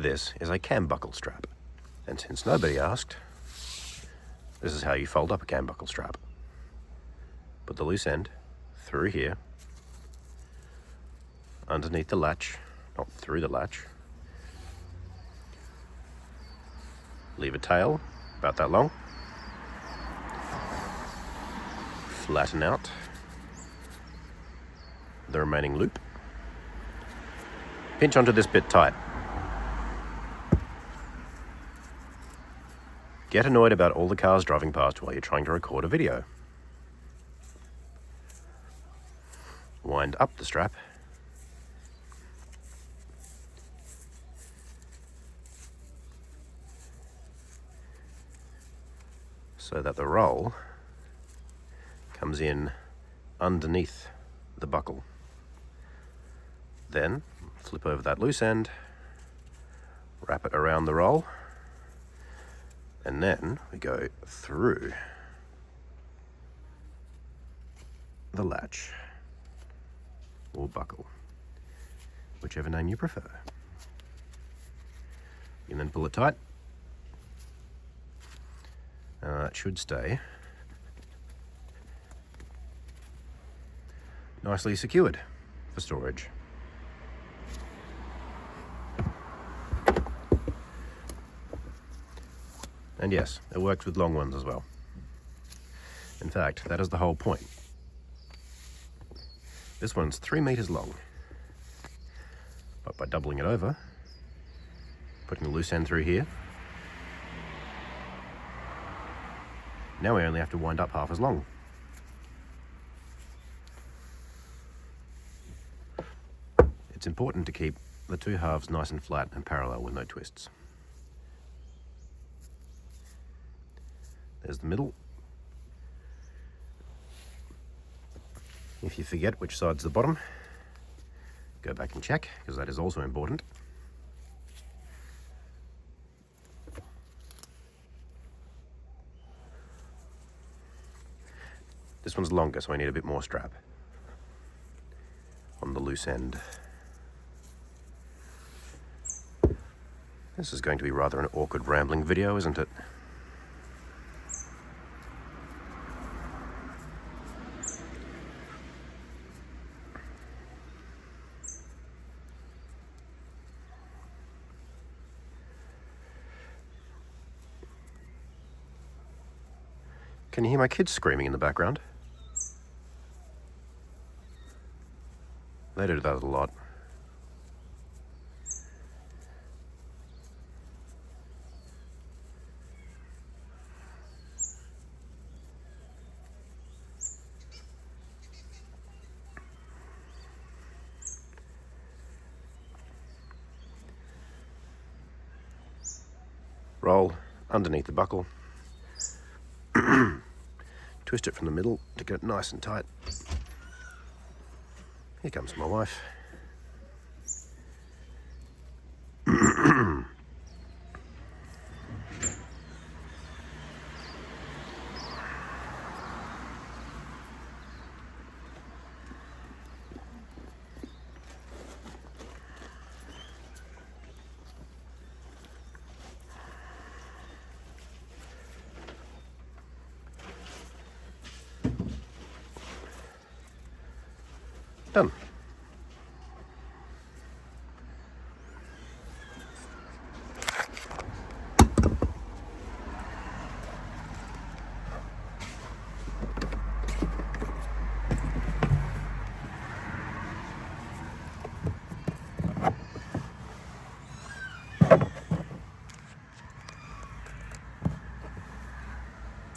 This is a cam buckle strap, and since nobody asked, this is how you fold up a cam buckle strap. Put the loose end through here, underneath the latch, not through the latch. Leave a tail about that long. Flatten out the remaining loop. Pinch onto this bit tight. Get annoyed about all the cars driving past while you're trying to record a video. Wind up the strap. So that the roll comes in underneath the buckle. Then flip over that loose end, wrap it around the roll, and then we go through the latch or buckle, whichever name you prefer. You then pull it tight. It should stay nicely secured for storage. And yes, it works with long ones as well. In fact, that is the whole point. This one's 3 meters long, but by doubling it over, putting the loose end through here, now we only have to wind up half as long. It's important to keep the two halves nice and flat and parallel with no twists. There's the middle. If you forget which side's the bottom, go back and check, because that is also important. This one's longer, so I need a bit more strap on the loose end. This is going to be rather an awkward rambling video, isn't it? Can you hear my kids screaming in the background? They do that a lot. Roll underneath the buckle. Twist it from the middle to get it nice and tight. Here comes my wife. Done.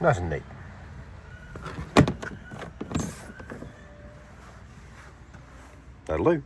Nice and neat. That'll do.